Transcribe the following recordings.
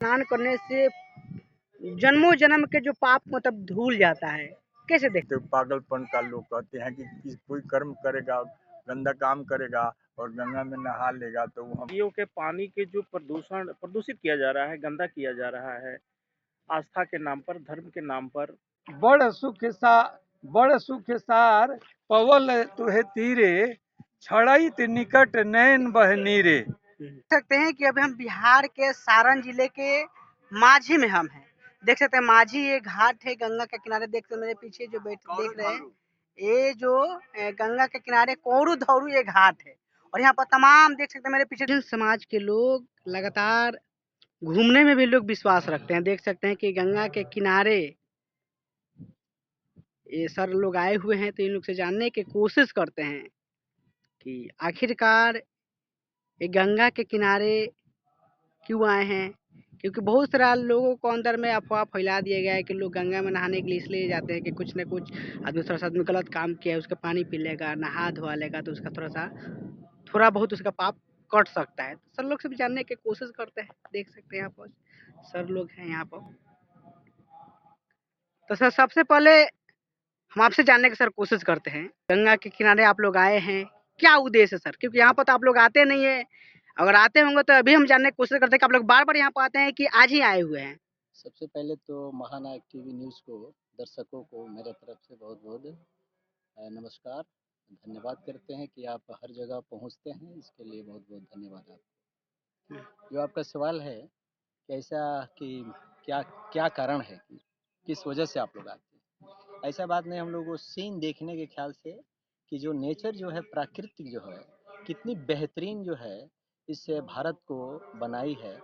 स्नान करने से जन्मों जन्म के जो पाप मतलब धुल जाता है, कैसे देखते तो पागलपन का लोग कहते हैं कि कोई कर्म करेगा, गंदा काम करेगा और गंगा में नहा लेगा तो वो हम नदियों के पानी के जो प्रदूषित किया जा रहा है, गंदा किया जा रहा है, आस्था के नाम पर, धर्म के नाम पर। बड़ सुख सार पवल तुहे तीरे, छड़ैत निकट नैन बह नीरे। देख सकते हैं कि अभी हम बिहार के सारण जिले के माझी में हम हैं। देख सकते हैं माझी ये घाट है गंगा के किनारे। देख सकते मेरे पीछे जो देख रहे हैं, ये जो गंगा के किनारे कौरू धौरू ये घाट है। और यहाँ पर तमाम देख सकते हैं मेरे पीछे समाज के लोग लगातार घूमने में भी लोग विश्वास रखते हैं। देख सकते हैं कि गंगा के किनारे ये सर लोग आए हुए हैं, तो इन लोग से जानने की कोशिश करते हैं कि आखिरकार ये गंगा के किनारे क्यों आए हैं। क्योंकि बहुत सारा लोगों को अंदर में अफवाह फैला दिया गया है कि लोग गंगा में नहाने के लिए इसलिए जाते हैं कि कुछ न कुछ दूसरा सा आदमी गलत काम किया है, उसका पानी पी लेगा, नहा धोवा लेगा, तो उसका थोड़ा बहुत उसका पाप कट सकता है। तो सर लोग से भी जानने की कोशिश करते हैं। देख सकते हैं यहाँ पर सर लोग हैं यहाँ पर। तो सर सबसे पहले हम आपसे जानने की सर कोशिश करते हैं, गंगा के किनारे आप लोग आए हैं, क्या उद्देश्य है सर? क्योंकि यहाँ पर तो आप लोग आते नहीं है। अगर आते होंगे तो अभी हम जानने की कोशिश करते हैं कि आप लोग बार बार यहाँ पर आते हैं कि आज ही आए हुए हैं। सबसे पहले तो महानायक टीवी न्यूज़ को दर्शकों को मेरे तरफ से बहुत बहुत नमस्कार, धन्यवाद करते हैं कि आप हर जगह पहुंचते हैं, इसके लिए बहुत बहुत धन्यवाद आपको। जो आपका सवाल है कैसा कि क्या क्या कारण है कि किस वजह से आप लोग आते हैं, ऐसा बात नहीं। हम लोग वो सीन देखने के ख्याल से कि जो नेचर जो है, प्राकृतिक जो है, कितनी बेहतरीन जो है इस भारत को बनाई है,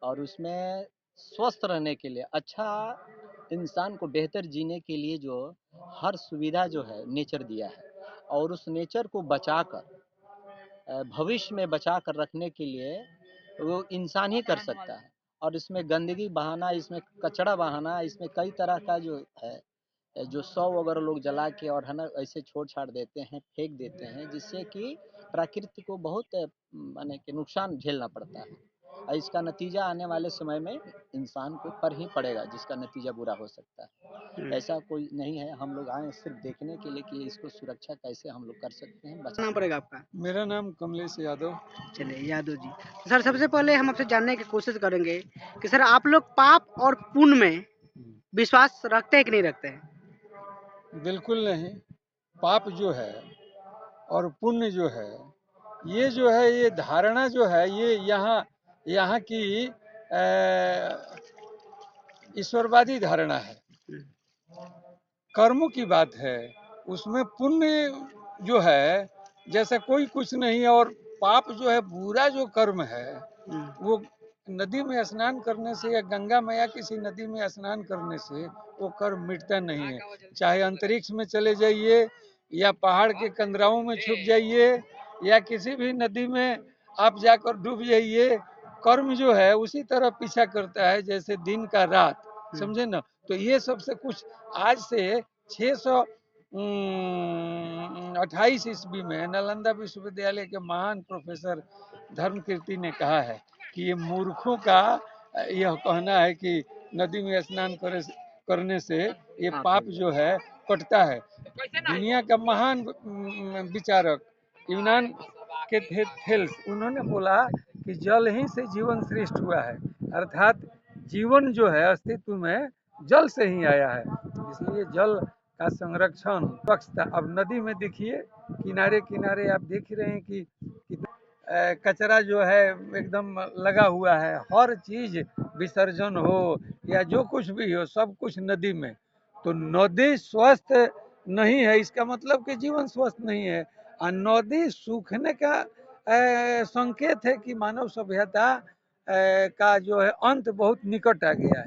और उसमें स्वस्थ रहने के लिए, अच्छा इंसान को बेहतर जीने के लिए जो हर सुविधा जो है नेचर दिया है, और उस नेचर को बचाकर भविष्य में बचा कर रखने के लिए वो इंसान ही कर सकता है। और इसमें गंदगी बहाना, इसमें कचरा बहाना, इसमें कई तरह का जो है, जो शव वगैरह लोग जला के और है ना ऐसे छोड़ छाड़ देते हैं, फेंक देते हैं, जिससे कि प्रकृति को बहुत माने कि नुकसान झेलना पड़ता है। और इसका नतीजा आने वाले समय में इंसान को पर ही पड़ेगा, जिसका नतीजा बुरा हो सकता है। ऐसा कोई नहीं है, हम लोग आए सिर्फ देखने के लिए कि इसको सुरक्षा कैसे हम लोग कर सकते हैं। नाम पड़ेगा आपका? मेरा नाम कमलेश यादव। चलिए यादव जी। तो सर सबसे पहले हम आपसे जानने की कोशिश करेंगे कि सर आप लोग पाप और पुण्य में विश्वास रखते हैं कि नहीं रखते हैं? बिल्कुल नहीं। पाप जो है और पुण्य जो है, ये जो है, ये धारणा जो है, ये यहाँ की ईश्वरवादी धारणा है। कर्मों की बात है, उसमें पुण्य जो है जैसे कोई कुछ नहीं, और पाप जो है, बुरा जो कर्म है, वो नदी में स्नान करने से या गंगा मैया किसी नदी में स्नान करने से वो कर्म मिटता नहीं है। चाहे अंतरिक्ष में चले जाइए, या पहाड़ के कंदराओं में छुप जाइए, या किसी भी नदी में आप जाकर डूब जाइए, कर्म जो है उसी तरह पीछा करता है जैसे दिन का रात। समझे ना? तो ये सबसे कुछ आज से 628 ईस्वी में नालंदा विश्वविद्यालय के महान प्रोफेसर धर्मकीर्ति ने कहा है कि ये मूर्खों का यह कहना है कि नदी में स्नान करने से ये पाप जो है कटता है। दुनिया का महान विचारक यूनान के थेल्स, उन्होंने बोला कि जल ही से जीवन सृष्टि हुआ है, अर्थात जीवन जो है अस्तित्व में जल से ही आया है। इसलिए जल का संरक्षण, स्वच्छता। अब नदी में देखिए, किनारे किनारे आप देख रहे हैं कि कचरा जो है एकदम लगा हुआ है। हर चीज विसर्जन हो या जो कुछ भी हो, सब कुछ नदी में। तो नदी स्वस्थ नहीं है, इसका मतलब कि जीवन स्वस्थ नहीं है। और नदी सूखने का संकेत है कि मानव सभ्यता का जो है अंत बहुत निकट आ गया है।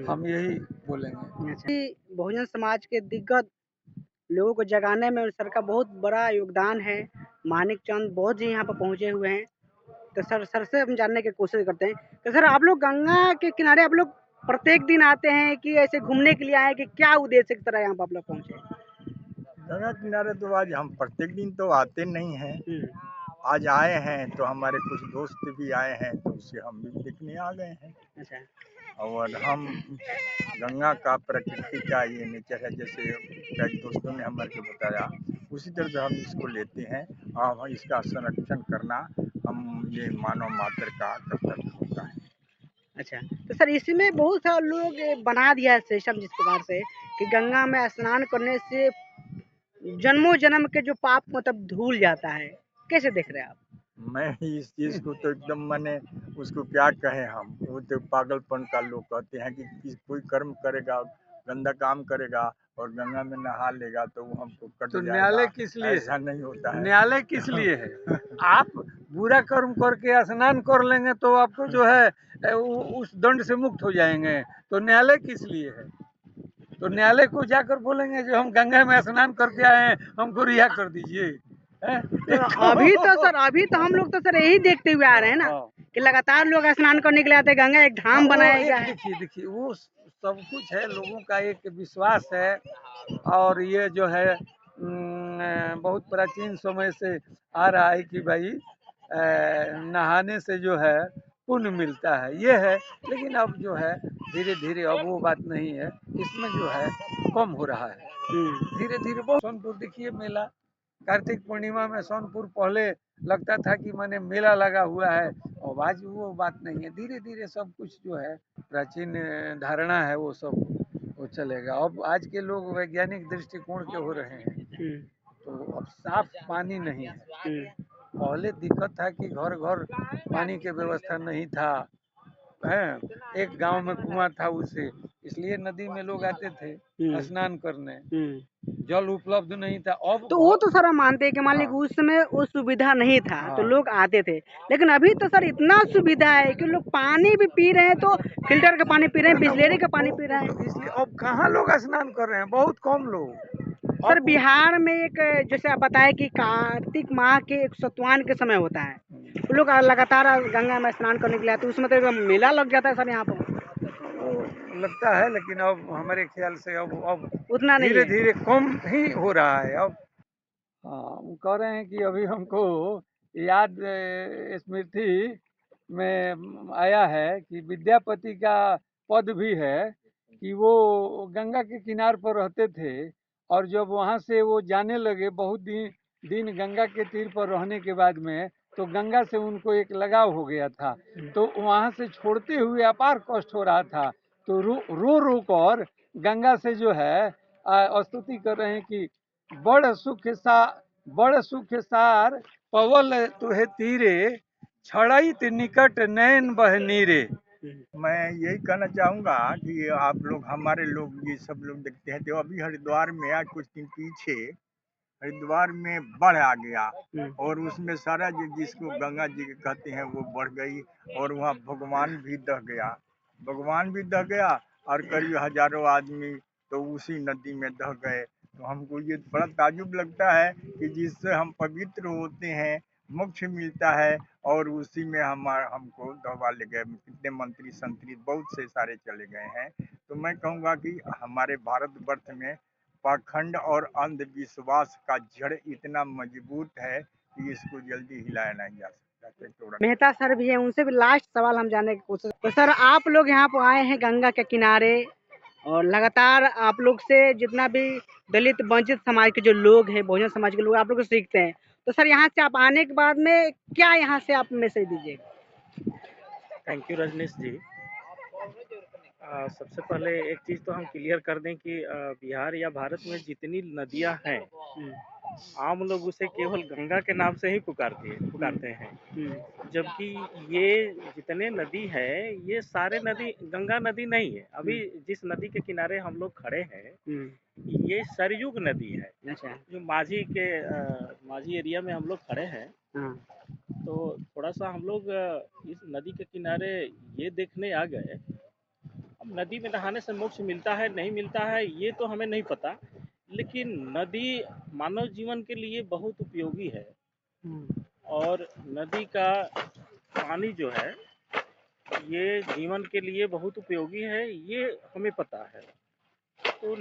हम यही बोलेंगे। बहुजन समाज के दिग्गज लोगों को जगाने में सर का बहुत बड़ा योगदान है। मानिक चंद बहुत जी यहाँ पर पहुँचे हुए हैं। तो सर से हम जानने की कोशिश करते हैं तो सर आप लोग गंगा के किनारे आप लोग प्रत्येक दिन आते हैं कि ऐसे घूमने के लिए आए कि क्या उद्देश्य की तरह यहाँ पर आप लोग पहुँचे? गंगा किनारे तो आज हम प्रत्येक दिन तो आते नहीं हैं, आज आए हैं तो हमारे कुछ दोस्त भी आए हैं तो उसे हम भी देखने आ गए हैं। अच्छा। और हम गंगा का प्रकृति का ये नेचर है, जैसे कई दोस्तों ने हमारे को बताया, उसी तरह से हम इसको लेते हैं और इसका संरक्षण करना हम ये मानव मात्र का कर्तव्य होता है। अच्छा, तो सर इसमें बहुत सारे लोग बना दिया है सिस्टम जिस प्रकार से कि गंगा में स्नान करने से जन्मों जन्म के जो पाप मतलब धुल जाता है। कैसे देख रहे हैं आप? मैं इस चीज़ को तो एकदम माने उसको क्या कहें हम, वो तो पागलपन का लोग कहते हैं कि कोई कर्म करेगा, गंदा काम करेगा और गंगा में नहा लेगा तो वो हमको कट तो जाएगा, न्यायालय किस लिए ऐसा नहीं होता है। न्यायालय किस लिए है? आप बुरा कर्म करके स्नान कर लेंगे तो आपको जो है उस दंड से मुक्त हो जाएंगे। तो न्यायालय किस लिए है? तो न्यायालय को जाकर बोलेंगे जो हम गंगा में स्नान करके आए हैं, हमको रिहा कर दीजिए। अभी तो हम लोग तो सर यही देखते हुए आ रहे हैं ना कि लगातार लोग स्नान करने के लिए आते हैं, गंगा एक धाम बनाया गया है। देखिए वो सब कुछ है, लोगों का एक विश्वास है और ये जो है बहुत प्राचीन समय से आ रहा है कि भाई नहाने से जो है पुण्य मिलता है, ये है। लेकिन अब जो है धीरे धीरे अब वो बात नहीं है, इसमें जो है कम हो रहा है धीरे धीरे। बहुत सोनपुर देखिए मेला, कार्तिक पूर्णिमा में सोनपुर पहले लगता था कि माने मेला लगा हुआ है, और आज वो बात नहीं है। धीरे धीरे सब कुछ जो है प्राचीन धारणा है वो सब वो चलेगा। अब आज के लोग वैज्ञानिक दृष्टिकोण के हो रहे हैं, तो अब साफ पानी नहीं है। पहले दिक्कत था कि घर घर पानी के व्यवस्था नहीं था, है एक गांव में कुआं था उसे, इसलिए नदी में लोग आते थे स्नान करने, जल उपलब्ध नहीं था। अब तो वो तो सर हम मानते हैं कि मान लीजिए उस समय वो सुविधा नहीं था तो लोग आते थे, लेकिन अभी तो सर इतना सुविधा है कि लोग पानी भी पी रहे हैं तो फिल्टर का पानी पी रहे हैं, बिस्लेरी का पानी पी रहे हैं। इसलिए अब कहाँ लोग स्नान कर रहे हैं, बहुत कम लोग। सर बिहार में एक जैसे आप बताए कि कार्तिक माह के एक सतवान के समय होता है, तो लोग लगातार गंगा में स्नान करने के लिए आते हैं, उसमें तो मेला लग जाता है सर यहाँ पर। लगता है, लेकिन अब हमारे ख्याल से अब उतना नहीं धीरे है। धीरे कम ही हो रहा है अब। हाँ, वो कह रहे हैं कि अभी हमको याद स्मृति में आया है कि विद्यापति का पद भी है कि वो गंगा के किनार पर रहते थे, और जब वहाँ से वो जाने लगे बहुत दिन गंगा के तीर पर रहने के बाद में, तो गंगा से उनको एक लगाव हो गया था, तो वहाँ से छोड़ते हुए अपार कष्ट हो रहा था। तो रो कर गंगा से जो है स्तुति कर रहे हैं कि बड़ सुख सार पवल तुहे तीरे, छड़ैत निकट नैन बह नीरे। मैं यही कहना चाहूँगा कि आप लोग, हमारे लोग, ये सब लोग देखते हैं तो अभी हरिद्वार में आज कुछ दिन पीछे हरिद्वार में बाढ़ आ गया और उसमें सारा जिसको गंगा जी के कहते हैं वो बढ़ गई और वहाँ भगवान भी दह गया और करीब हजारों आदमी तो उसी नदी में दह गए। तो हमको ये बड़ा ताजुब लगता है कि जिससे हम पवित्र होते हैं, मोक्ष मिलता है, और उसी में हमको दबा ले गए। कितने मंत्री संतरी बहुत से सारे चले गए हैं। तो मैं कहूँगा कि हमारे भारतवर्ष में पाखंड और अंधविश्वास का जड़ इतना मजबूत है कि इसको जल्दी हिलाया नहीं जा सकता। मेहता सर भी हैं, उनसे भी लास्ट सवाल हम जानने की कोशिश। तो सर आप लोग यहाँ पर आए हैं गंगा के किनारे और लगातार आप लोग से जितना भी दलित वंचित समाज के जो लोग हैं, बहुजन समाज के लोग, आप लोग को सीखते हैं। तो सर यहाँ से आप आने के बाद में क्या यहाँ से आप मैसेज दीजिएगा? थैंक यू रजनीश जी। सबसे पहले एक चीज़ तो हम क्लियर कर दें कि बिहार या भारत में जितनी नदियां हैं, आम लोग उसे केवल गंगा के नाम से ही पुकारते हैं, जबकि ये जितने नदी है ये सारे नदी गंगा नदी नहीं है। अभी जिस नदी के किनारे हम लोग खड़े हैं ये सरयुग नदी है। अच्छा। जो माझी एरिया में हम लोग खड़े हैं, तो थोड़ा सा हम लोग इस नदी के किनारे ये देखने आ गए। अब नदी में नहाने से मोक्ष मिलता है नहीं मिलता है ये तो हमें नहीं पता, लेकिन नदी मानव जीवन के लिए बहुत उपयोगी है और नदी का पानी जो है ये जीवन के लिए बहुत उपयोगी है, ये हमें पता है। तो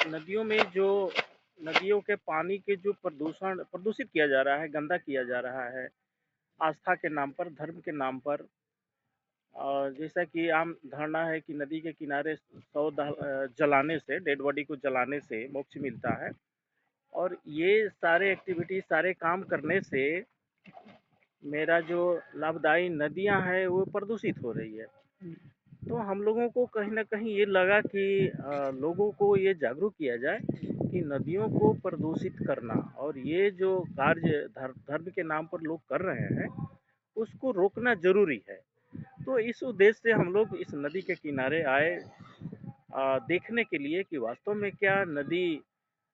नदियों में जो नदियों के पानी के जो प्रदूषित किया जा रहा है, गंदा किया जा रहा है, आस्था के नाम पर, धर्म के नाम पर। और जैसा कि आम धारणा है कि नदी के किनारे जलाने से, डेड बॉडी को जलाने से मोक्ष मिलता है, और ये सारे एक्टिविटी, सारे काम करने से मेरा जो लाभदायी नदियाँ हैं वो प्रदूषित हो रही है। तो हम लोगों को कहीं न कहीं ये लगा कि लोगों को ये जागरूक किया जाए कि नदियों को प्रदूषित करना और ये जो कार्य धर्म के नाम पर लोग कर रहे हैं, उसको रोकना ज़रूरी है। तो इस उद्देश्य से हम लोग इस नदी के किनारे आए, देखने के लिए कि वास्तव में क्या नदी,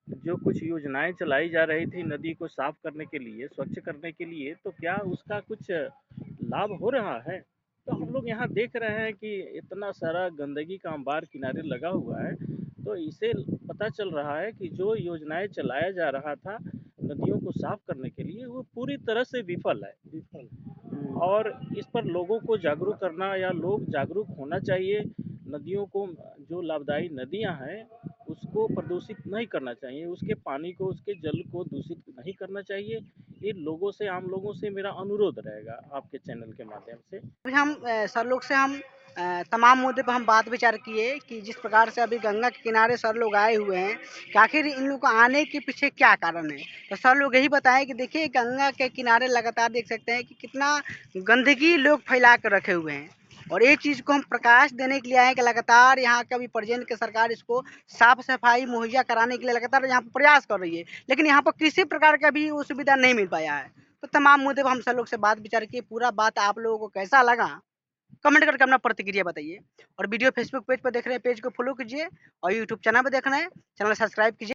जो कुछ योजनाएं चलाई जा रही थी नदी को साफ करने के लिए, स्वच्छ करने के लिए, तो क्या उसका कुछ लाभ हो रहा है। तो हम लोग यहाँ देख रहे हैं कि इतना सारा गंदगी का अंबार किनारे लगा हुआ है, तो इसे पता चल रहा है कि जो योजनाएं चलाया जा रहा था नदियों को साफ करने के लिए, वो पूरी तरह से विफल है। और इस पर लोगों को जागरूक करना, या लोग जागरूक होना चाहिए। नदियों को, जो लाभदायी नदियां हैं, उसको प्रदूषित नहीं करना चाहिए, उसके पानी को, उसके जल को दूषित नहीं करना चाहिए। ये लोगों से, आम लोगों से मेरा अनुरोध रहेगा आपके चैनल के माध्यम से। अभी हम सर लोग से हम तमाम मुद्दे पर हम बात विचार किए कि जिस प्रकार से अभी गंगा के किनारे सर लोग आए हुए हैं कि आखिर इन लोग को आने के पीछे क्या कारण है। तो सर लोग यही बताएं कि देखिए गंगा के किनारे लगातार देख सकते हैं कि कितना गंदगी लोग फैला कर रखे हुए हैं, और एक चीज़ को हम प्रकाश देने के लिए आए कि लगातार यहाँ का भी प्रेजेंट के सरकार इसको साफ सफाई मुहैया कराने के लिए लगातार यहाँ पर प्रयास कर रही है, लेकिन यहाँ पर किसी प्रकार का भी वो सुविधा नहीं मिल पाया है। तो तमाम मुद्दे पर हम सब लोग से बात विचार किए। पूरा बात आप लोगों को कैसा लगा कमेंट करके अपना प्रतिक्रिया बताइए, और वीडियो फेसबुक पेज पर देख रहे हैं पेज को फॉलो कीजिए, और यूट्यूब चैनल पर देख रहे हैं चैनल सब्सक्राइब कीजिए।